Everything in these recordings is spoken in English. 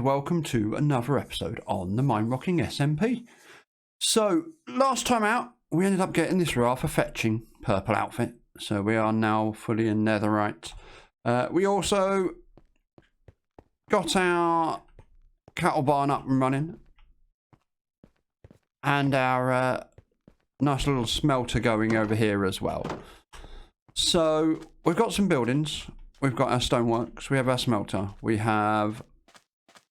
welcome to another episode on the Minerockin SMP. So, last time out, we ended up getting this rather fetching purple outfit. So we are now fully in netherite. We also got our cattle barn up and running. And our nice little smelter going over here as well. So, we've got some buildings. We've got our stoneworks, we have our smelter, we have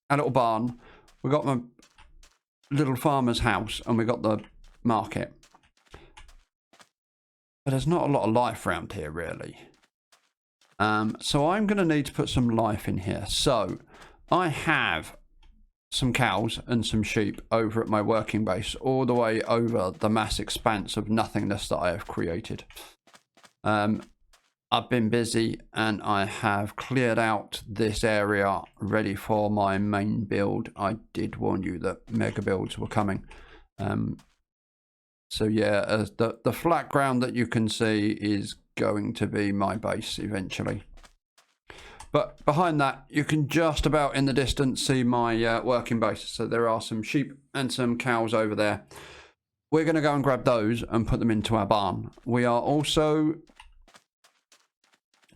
a little barn, we've got my little farmer's house, and we've got the market. But there's not a lot of life around here, really. So I'm going to need to put some life in here. So I have some cows and some sheep over at my working base, all the way over the mass expanse of nothingness that I have created. I've been busy and I have cleared out this area ready for my main build. I did warn you that mega builds were coming. So yeah, the flat ground that you can see is going to be my base eventually. But behind that, you can just about in the distance see my working base. So there are some sheep and some cows over there. We're going to go and grab those and put them into our barn. We are also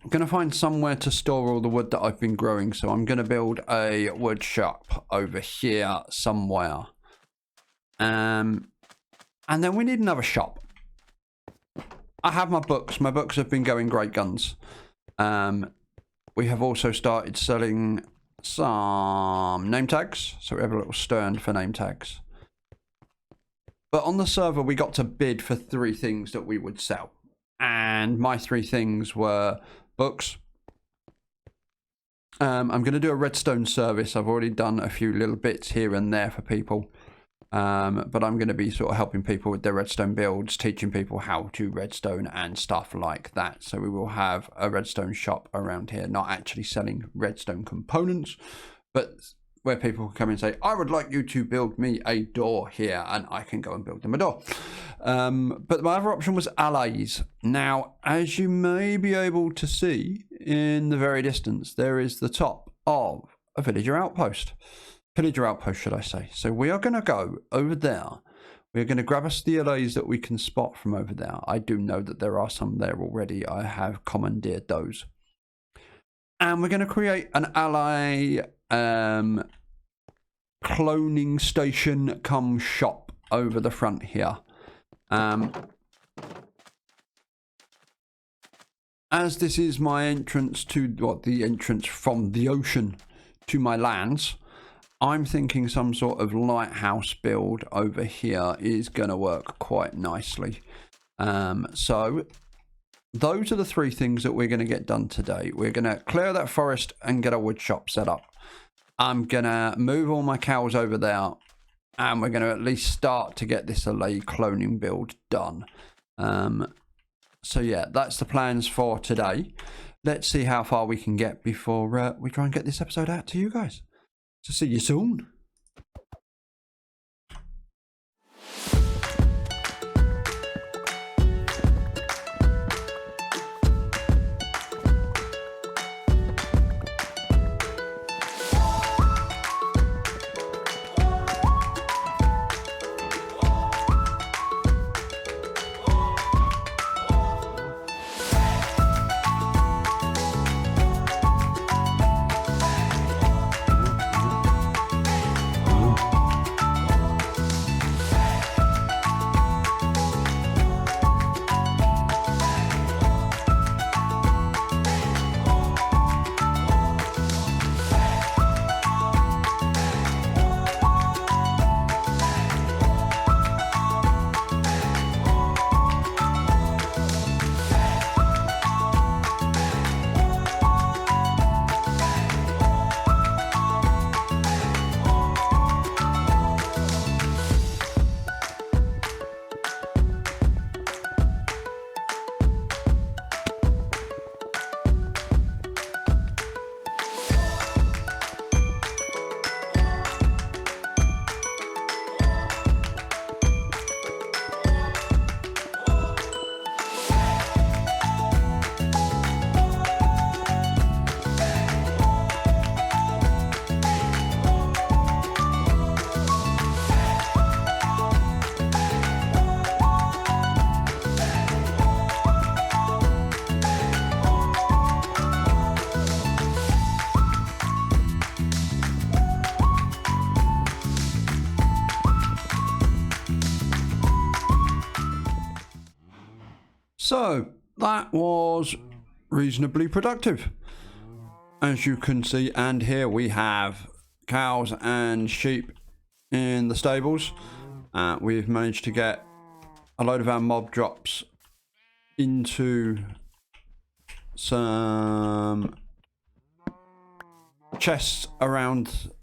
going to find somewhere to store all the wood that I've been growing, so I'm going to build a wood shop over here somewhere. And then we need another shop. I have my books. My books have been going great guns. We have also started selling some name tags, so we have a little stand for name tags. But on the server, we got to bid for 3 things that we would sell. And my 3 things were books. I'm going to do a redstone service. I've already done a few little bits here and there for people. But I'm going to be sort of helping people with their redstone builds, teaching people how to redstone and stuff like that. So we will have a redstone shop around here, not actually selling redstone components, but where people can come and say, I would like you to build me a door here, and I can go and build them a door. But my other option was Allays. Now, as you may be able to see in the very distance, there is the top of a villager outpost. Pillager outpost, should I say. So we are going to go over there. We're going to grab us the Allays that we can spot from over there. I do know that there are some there already. I have commandeered those. And we're going to create an Allay cloning station come shop over the front here. As this is my entrance to the entrance from the ocean to my lands, I'm thinking some sort of lighthouse build over here is going to work quite nicely. So those are the 3 things that we're going to get done today. We're going to clear that forest and get a wood shop set up. I'm going to move all my cows over there, and we're going to at least start to get this Allay cloning build done. So yeah, that's the plans for today. Let's see how far we can get before we try and get this episode out to you guys. So see you soon. So that was reasonably productive, as you can see. And here we have cows and sheep in the stables. We've managed to get a load of our mob drops into some chests around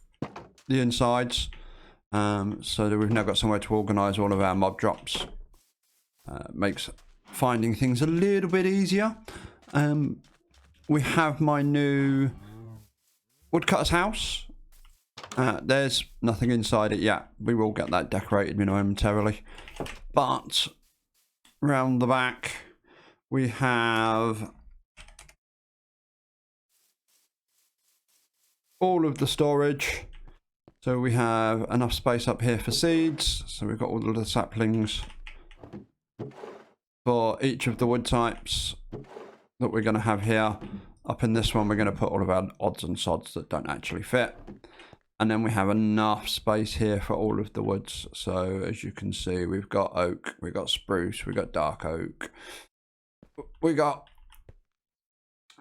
the insides, so that we've now got somewhere to organise all of our mob drops. Makes finding things a little bit easier. We have my new woodcutter's house. There's nothing inside it yet. We will get that decorated momentarily. But round the back we have all of the storage. So we have enough space up here for seeds. So we've got all of the saplings for each of the wood types that we're going to have here. Up in this one we're going to put all of our odds and sods that don't actually fit. And then we have enough space here for all of the woods. So as you can see, we've got oak, we've got spruce, we've got dark oak. We got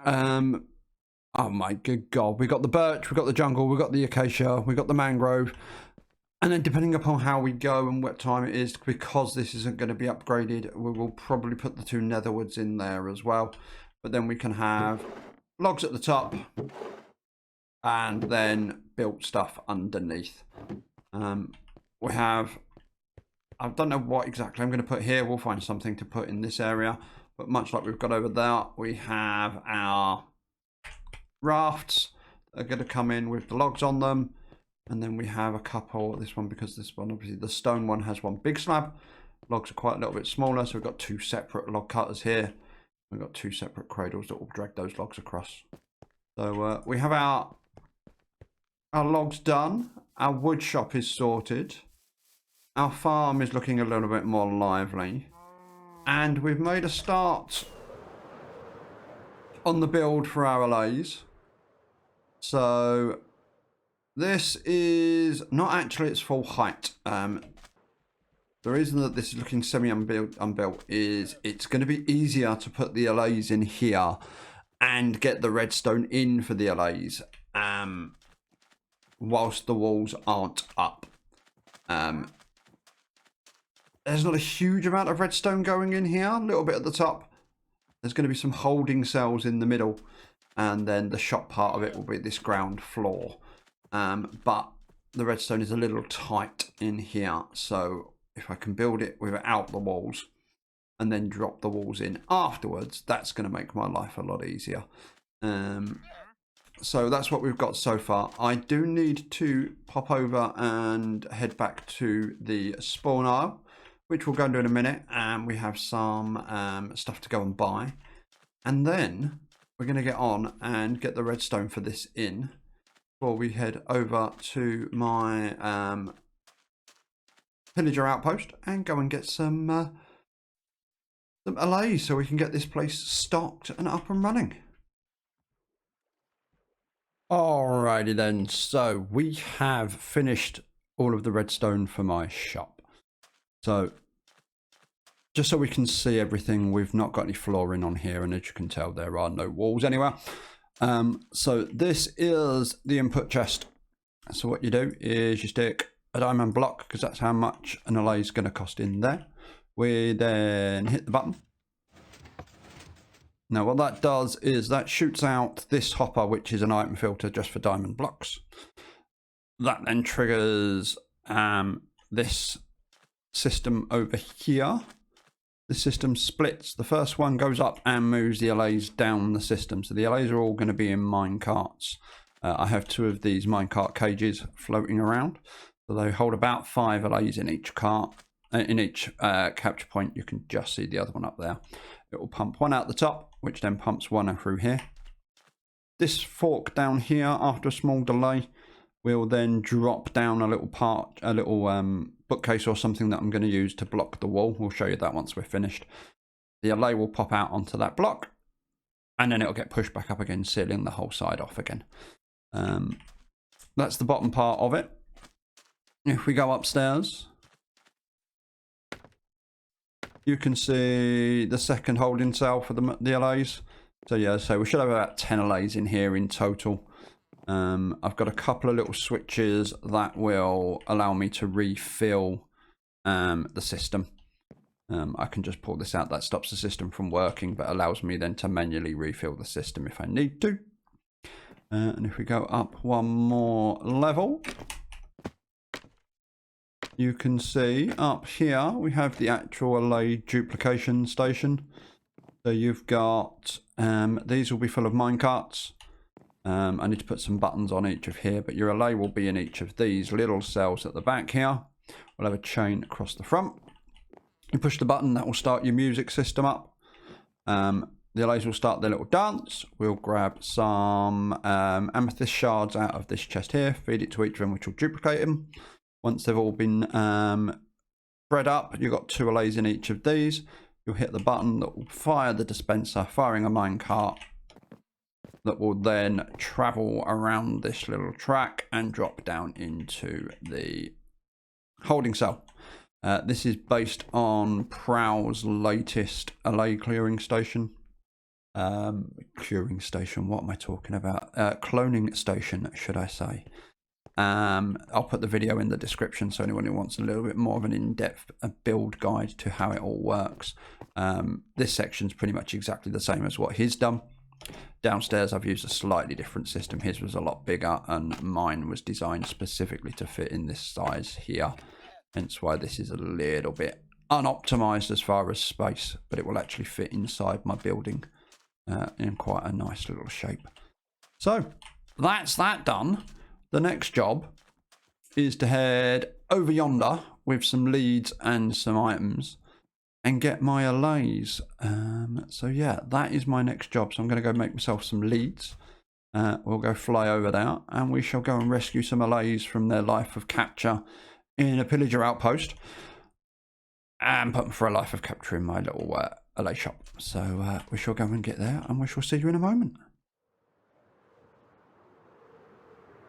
oh my good god, we got the birch, we got the jungle, we got the acacia, we got the mangrove. And then depending upon how we go and what time it is, because this isn't going to be upgraded, we will probably put the 2 netherwoods in there as well. But then we can have logs at the top and then built stuff underneath. We have, I don't know what exactly I'm going to put here. We'll find something to put in this area. But much like we've got over there, we have our rafts that are going to come in with the logs on them. And then we have a couple, this one, because this one, obviously the stone one has one big slab. Logs are quite a little bit smaller, so we've got 2 separate log cutters here. We've got 2 separate cradles that will drag those logs across. So we have our logs done. Our wood shop is sorted. Our farm is looking a little bit more lively. And we've made a start on the build for our allays. So this is not actually its full height. The reason that this is looking semi-unbuilt is it's going to be easier to put the allays in here and get the redstone in for the allays whilst the walls aren't up. There's not a huge amount of redstone going in here. A little bit at the top. There's going to be some holding cells in the middle, and then the shop part of it will be this ground floor. But the redstone is a little tight in here, so if I can build it without the walls and then drop the walls in afterwards, that's going to make my life a lot easier. So that's what we've got so far. I do need to pop over and head back to the spawn aisle, which we'll go and do in a minute. And we have some stuff to go and buy. And then we're going to get on and get the redstone for this in before we head over to my pillager outpost and go and get some allays so we can get this place stocked and up and running. Alrighty then, so we have finished all of the redstone for my shop. So just so we can see everything, we've not got any flooring on here, and as you can tell, there are no walls anywhere. So this is the input chest. So what you do is you stick a diamond block, because that's how much an allay is going to cost in there. We then hit the button. Now what that does is that shoots out this hopper, which is an item filter just for diamond blocks. That then triggers this system over here. The system splits. The first one goes up and moves the allays down the system. So the allays are all going to be in mine carts. I have 2 of these minecart cages floating around. So they hold about 5 allays in each cart. In each capture point. You can just see the other one up there. It will pump one out the top, which then pumps one through here. This fork down here, after a small delay, will then drop down a little part, a little bookcase or something that I'm going to use to block the wall. We'll show you that once we're finished. The allay will pop out onto that block, and then it'll get pushed back up again, sealing the whole side off again. That's the bottom part of it. If we go upstairs, You can see the second holding cell for the allays. So yeah, so we should have about 10 allays in here in total. I've got a couple of little switches that will allow me to refill the system. I can just pull this out. That stops the system from working, but allows me then to manually refill the system if I need to. And if we go up one more level, you can see up here we have the actual Allay duplication station. So you've got, these will be full of minecarts. I need to put some buttons on each of here, but your Allay will be in each of these little cells at the back here. We'll have a chain across the front. You push the button, that will start your music system up. The Allays will start their little dance. We'll grab some amethyst shards out of this chest here, feed it to each of them, which will duplicate them. Once they've all been spread up, you've got 2 Allays in each of these. You'll hit the button that will fire the dispenser, firing a minecart that will then travel around this little track and drop down into the holding cell. This is based on Prowl's latest Allay clearing station. Curing station, what am I talking about? Cloning station, should I say. I'll put the video in the description so anyone who wants a little bit more of an in-depth build guide to how it all works. This section's pretty much exactly the same as what he's done. Downstairs I've used a slightly different system. His was a lot bigger and mine was designed specifically to fit in this size here. Hence why this is a little bit unoptimized as far as space, but it will actually fit inside my building in quite a nice little shape. So that's that done. The next job is to head over yonder with some leads and some items and get my allays. So yeah, that is my next job. So I'm going to go make myself some leads. We'll go fly over there and we shall go and rescue some allays from their life of capture in a pillager outpost and put them for a life of capture in my little Allay shop. So we shall go and get there and we shall see you in a moment.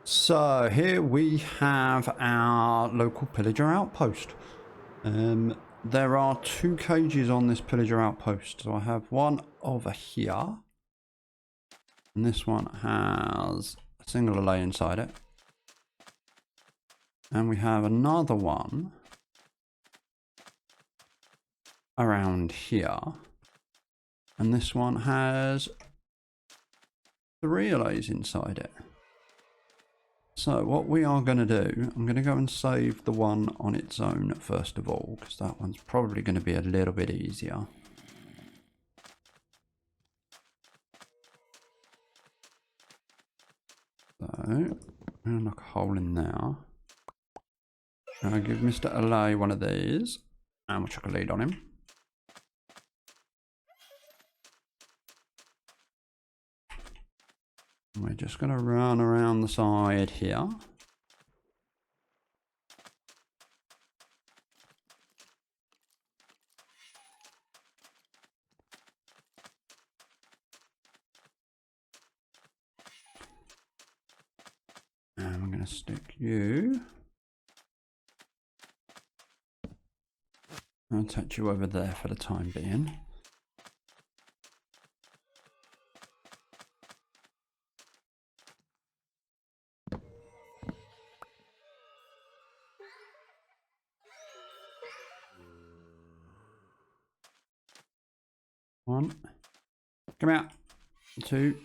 So here we have our local pillager outpost. There are 2 cages on this pillager outpost. So I have one over here. And this one has a single Allay inside it. And we have another one around here. And this one has 3 Allays inside it. So what we are going to do, I'm going to go and save the one on its own first of all, because that one's probably going to be a little bit easier. So I'm going to knock a hole in there. I'll give Mr. Allay one of these, and we'll chuck a lead on him. We're just going to run around the side here. And I'm going to stick you. I'll touch you over there for the time being. One. Come out. 2.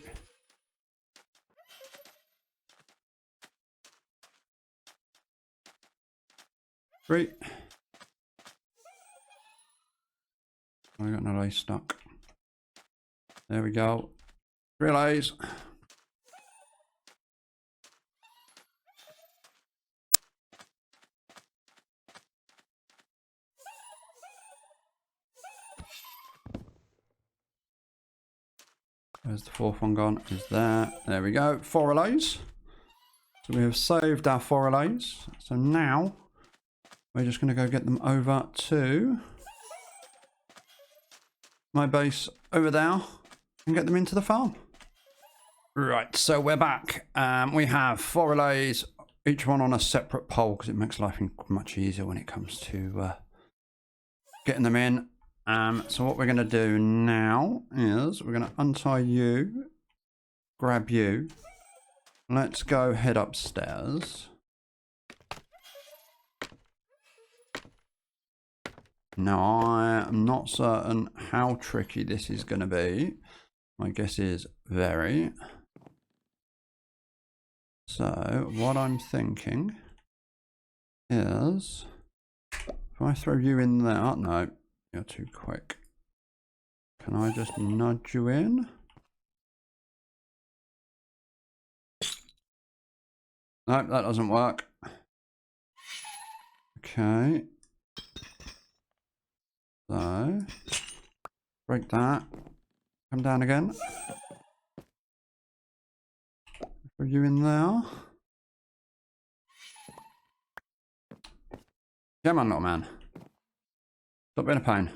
3. I got an Allay stuck. There we go. 3 Allays. Where's the 4th one gone? Is there. There we go. 4 Allays. So we have saved our 4 Allays. So now we're just going to go get them over to my base over there and get them into the farm. Right, so we're back. We have 4 Allays, each one on a separate pole because it makes life much easier when it comes to getting them in. So what we're going to do now is we're going to untie you, grab you. Let's go head upstairs. Now, I am not certain how tricky this is going to be. My guess is very. So, what I'm thinking is, if I throw you in there, no, you're too quick. Can I just nudge you in? Nope, that doesn't work. Okay. So, break that. Come down again. Throw you in there. Come on, little man. Stop being a pain.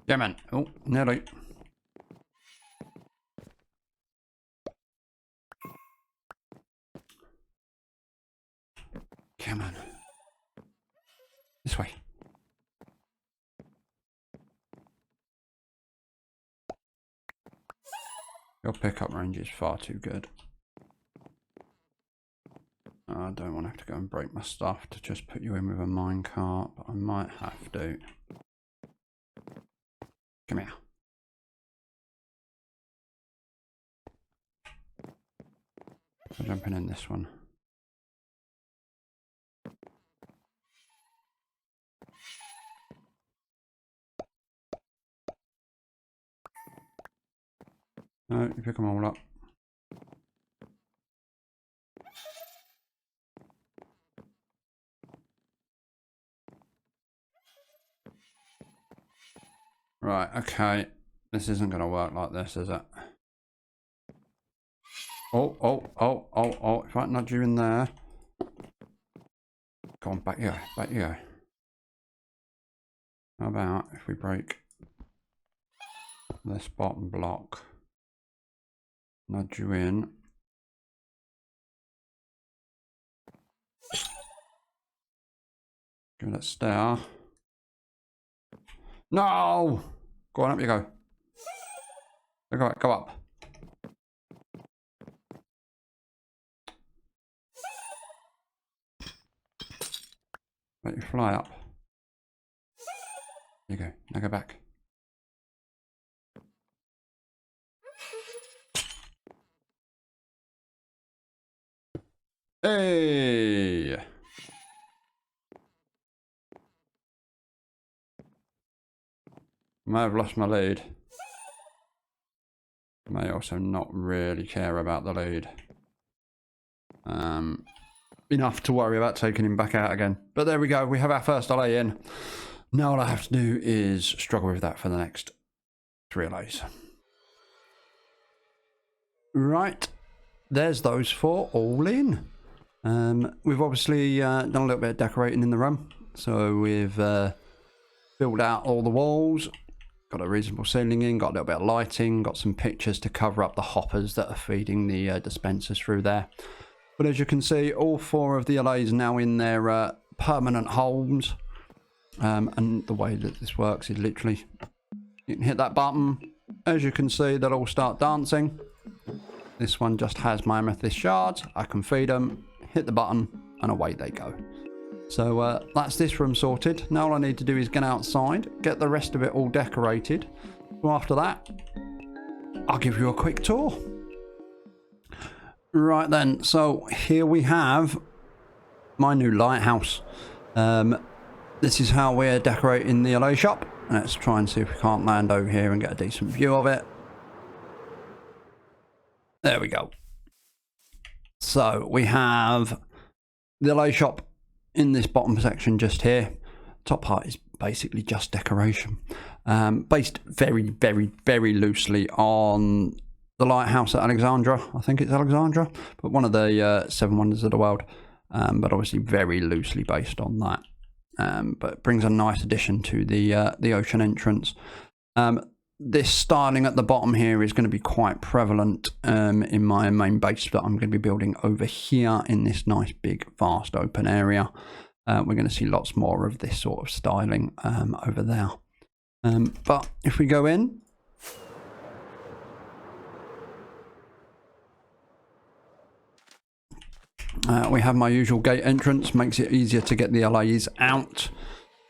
Yeah, man. Oh, nearly. Come on. This way. Your pickup range is far too good. I don't want to have to go and break my stuff to just put you in with a minecart, but I might have to. Come here. I'm jumping in this one. No, you pick them all up. Right, okay. This isn't going to work like this, is it? Oh. If I nudge you in there. Go on, back you go. Back you go. How about if we break this bottom block? Nudge you in. Give it a stare. No! Go on, up you go. Go up. Let you fly up. There you go. Now go back. Hey! May have lost my lead. May also not really care about the lead. Enough to worry about taking him back out again. But there we go. We have our first Allay in. Now all I have to do is struggle with that for the next 3 Allays. Right. There's those 4 all in. We've obviously done a little bit of decorating in the room. So we've filled out all the walls. Got a reasonable ceiling in, got a little bit of lighting, got some pictures to cover up the hoppers that are feeding the dispensers through there. But as you can see, all 4 of the Allays now in their permanent homes. And the way that this works is literally, you can hit that button. As you can see, they'll all start dancing. This one just has my amethyst shards. I can feed them, hit the button, and away they go. So that's this room sorted. Now all I need to do is get outside, get the rest of it all decorated. So after that, I'll give you a quick tour. Right then, so here we have my new lighthouse. This is how we're decorating the Allay shop. Let's try and see if we can't land over here and get a decent view of it. There we go. So we have the Allay shop in this bottom section just here. Top part is basically just decoration. Based very, very, very loosely on the lighthouse at Alexandria. I think it's Alexandria, but one of the 7 wonders of the world. But obviously very loosely based on that. But it brings a nice addition to the ocean entrance. this styling at the bottom here is going to be quite prevalent in my main base that I'm going to be building over here in this nice big vast open area. We're going to see lots more of this sort of styling over there. But if we go in, we have my usual gate entrance, makes it easier to get the Allays out.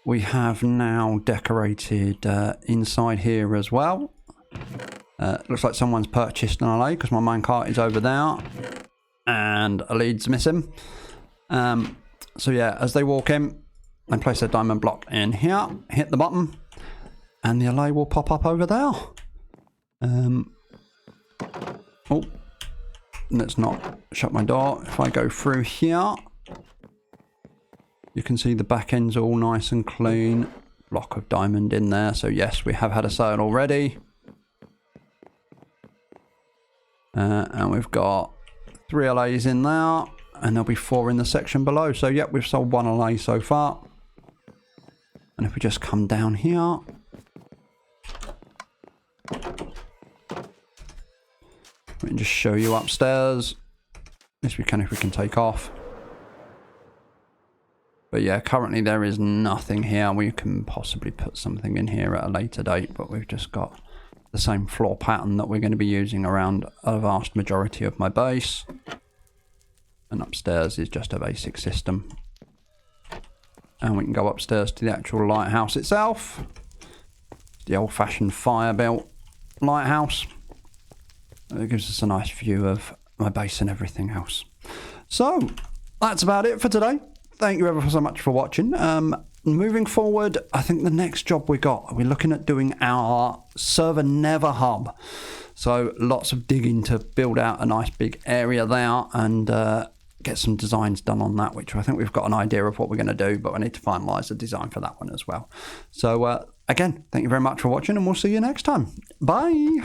We have now decorated inside here as well. Looks like someone's purchased an Allay because my minecart is over there and a lead's missing. So yeah, as they walk in, they place their diamond block in here, hit the button, and the Allay will pop up over there. Oh, let's not shut my door. If I go through here, you can see the back end's all nice and clean. Block of diamond in there. So yes, we have had a sale already. And we've got 3 Allays in there. And there'll be 4 in the section below. So yep, we've sold 1 Allay so far. And if we just come down here. We can just show you upstairs. Yes, we can if we can take off. But yeah, currently there is nothing here. We can possibly put something in here at a later date, but we've just got the same floor pattern that we're going to be using around a vast majority of my base. And upstairs is just a basic system. And we can go upstairs to the actual lighthouse itself. The old-fashioned fire-built lighthouse. It gives us a nice view of my base and everything else. So, that's about it for today. Thank you ever so much for watching. Moving forward, I think the next job we're looking at doing our server never hub. So lots of digging to build out a nice big area there and get some designs done on that, which I think we've got an idea of what we're going to do, but I need to finalize the design for that one as well. So again, thank you very much for watching and we'll see you next time. Bye.